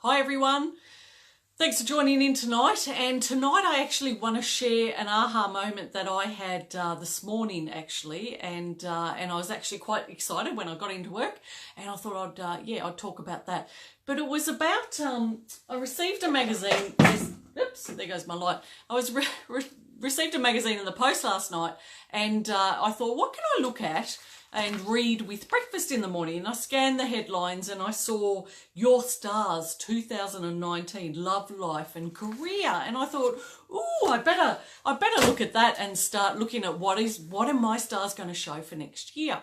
Hi everyone, thanks for joining in tonight. And tonight I actually want to share an aha moment that I had this morning actually, and I was actually quite excited when I got into work, and I thought I'd talk about that. But it was about I received a magazine. Oops, there goes my light. Received a magazine in the post last night, and I thought, what can I look at and read with breakfast in the morning? And I scanned the headlines and I saw Your Stars 2019, Love, Life and Career. And I thought, ooh, I better look at that and start looking at what are my stars going to show for next year.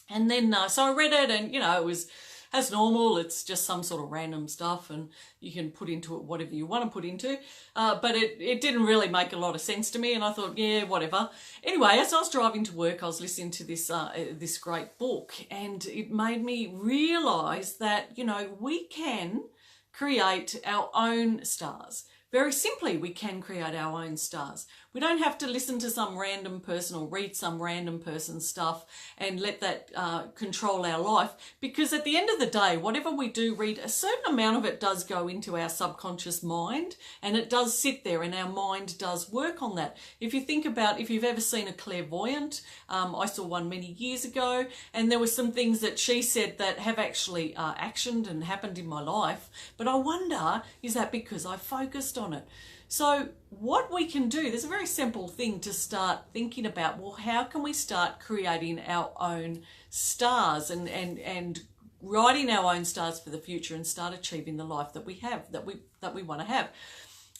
And then, so I read it, and, it was as normal. It's just some sort of random stuff, and you can put into it whatever you want to put into. But it didn't really make a lot of sense to me, and I thought, yeah, whatever. Anyway, as I was driving to work, I was listening to this great book, and it made me realise that, we can create our own stars. Very simply, we can create our own stars. We don't have to listen to some random person or read some random person's stuff and let that control our life, because at the end of the day, whatever we do read, a certain amount of it does go into our subconscious mind, and it does sit there, and our mind does work on that. If you think about, if you've ever seen a clairvoyant, I saw one many years ago, and there were some things that she said that have actually actioned and happened in my life, but I wonder, is that because I focused on it? So what we can do, there's a very simple thing to start thinking about. Well, how can we start creating our own stars and writing our own stars for the future, and start achieving the life that we have, that we want to have?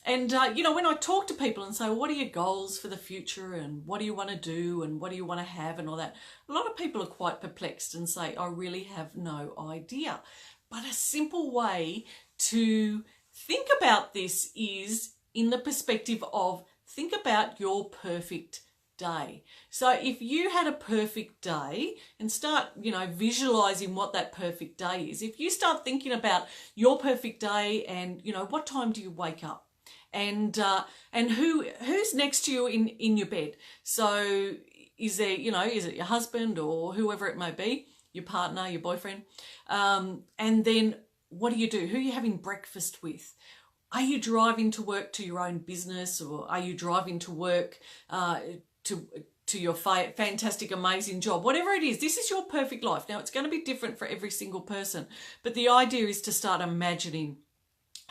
And, when I talk to people and say, well, what are your goals for the future, and what do you want to do, and what do you want to have, and all that, a lot of people are quite perplexed and say, I really have no idea. But a simple way to think about this is in the perspective of, think about your perfect day. So if you had a perfect day, and start, visualizing what that perfect day is. If you start thinking about your perfect day, and, what time do you wake up? And who's next to you in your bed? So is there, is it your husband or whoever it may be, your partner, your boyfriend? And then what do? Who are you having breakfast with? Are you driving to work to your own business, or are you driving to work to your fantastic, amazing job? Whatever it is, this is your perfect life. Now, it's going to be different for every single person, but the idea is to start imagining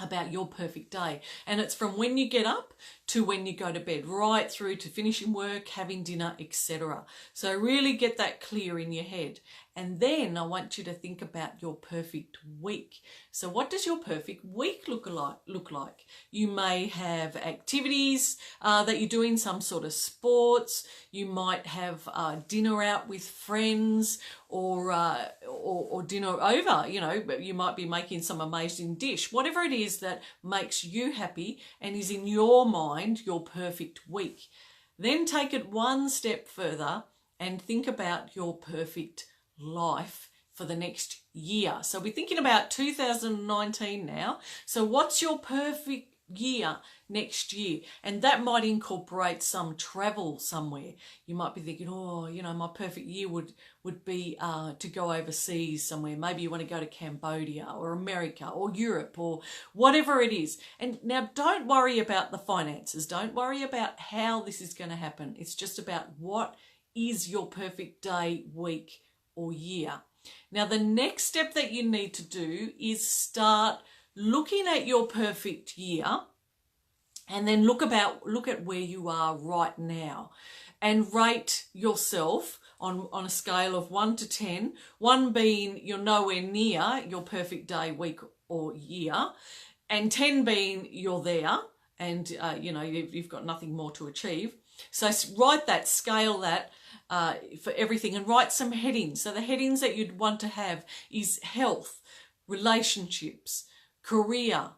about your perfect day. And it's from when you get up to when you go to bed, right through to finishing work, having dinner, etc. So really get that clear in your head. And then I want you to think about your perfect week. So what does your perfect week look like? You may have activities that you're doing, some sort of sports. You might have dinner out with friends, or dinner over, you might be making some amazing dish. Whatever it is that makes you happy and is in your mind your perfect week. Then take it one step further and think about your perfect life for the next year. So we're thinking about 2019 now. So what's your perfect year next year? And that might incorporate some travel somewhere. You might be thinking, my perfect year would be to go overseas somewhere. Maybe you want to go to Cambodia or America or Europe or whatever it is. And now, don't worry about the finances. Don't worry about how this is going to happen. It's just about what is your perfect day, week or year. Now, the next step that you need to do is start looking at your perfect year, and then look at where you are right now, and rate yourself on a scale of 1 to 10, 1 being you're nowhere near your perfect day, week or year, and 10 being you're there, and you've got nothing more to achieve. So write that, scale that for everything, and write some headings. So the headings that you'd want to have is health, relationships, career,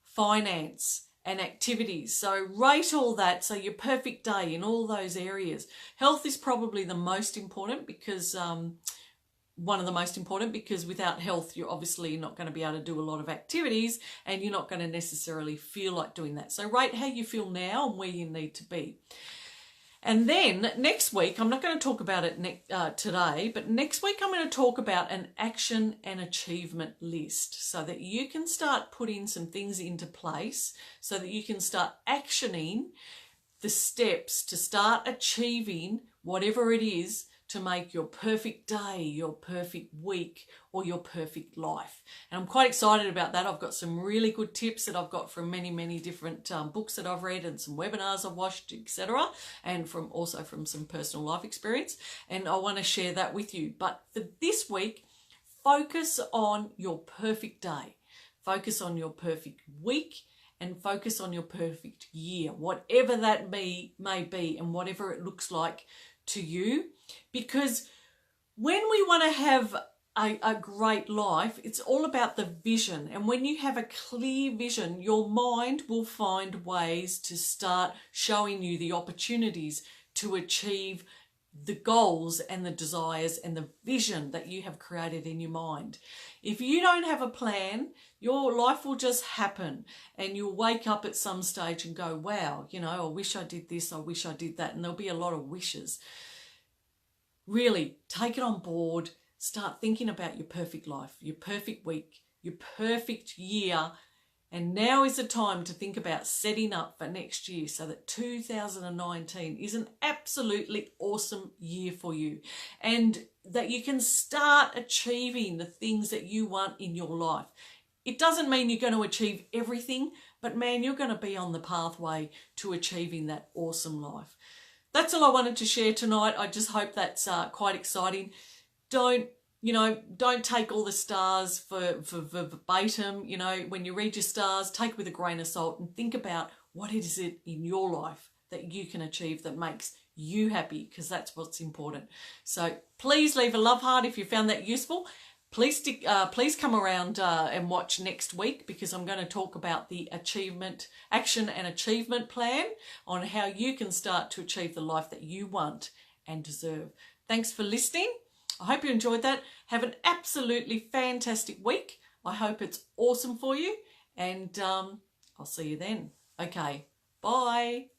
finance and activities. So rate all that, so your perfect day in all those areas. Health is probably the most important, because one of the most important, because without health, you're obviously not going to be able to do a lot of activities, and you're not going to necessarily feel like doing that. So rate how you feel now and where you need to be. And then next week, I'm not going to talk about it today, but next week I'm going to talk about an action and achievement list so that you can start putting some things into place so that you can start actioning the steps to start achieving whatever it is to make your perfect day, your perfect week, or your perfect life. And I'm quite excited about that. I've got some really good tips that I've got from many, many different books that I've read and some webinars I've watched, etc. And also from some personal life experience. And I want to share that with you. But for this week, focus on your perfect day. Focus on your perfect week and focus on your perfect year, whatever that may be and whatever it looks like to you. Because when we want to have a great life, it's all about the vision. And when you have a clear vision, your mind will find ways to start showing you the opportunities to achieve the goals and the desires and the vision that you have created in your mind. If you don't have a plan, your life will just happen and you'll wake up at some stage and go, wow, I wish I did this, I wish I did that. And there'll be a lot of wishes. Really, take it on board. Start thinking about your perfect life, your perfect week, your perfect year. And now is the time to think about setting up for next year so that 2019 is an absolutely awesome year for you and that you can start achieving the things that you want in your life. It doesn't mean you're going to achieve everything, but man, you're going to be on the pathway to achieving that awesome life. That's all I wanted to share tonight. I just hope that's quite exciting. Don't take all the stars for verbatim. When you read your stars, take it with a grain of salt and think about what is it in your life that you can achieve that makes you happy, because that's what's important. So please leave a love heart if you found that useful. Please come around and watch next week, because I'm going to talk about the action and achievement plan on how you can start to achieve the life that you want and deserve. Thanks for listening. I hope you enjoyed that. Have an absolutely fantastic week. I hope it's awesome for you, and I'll see you then. Okay, bye.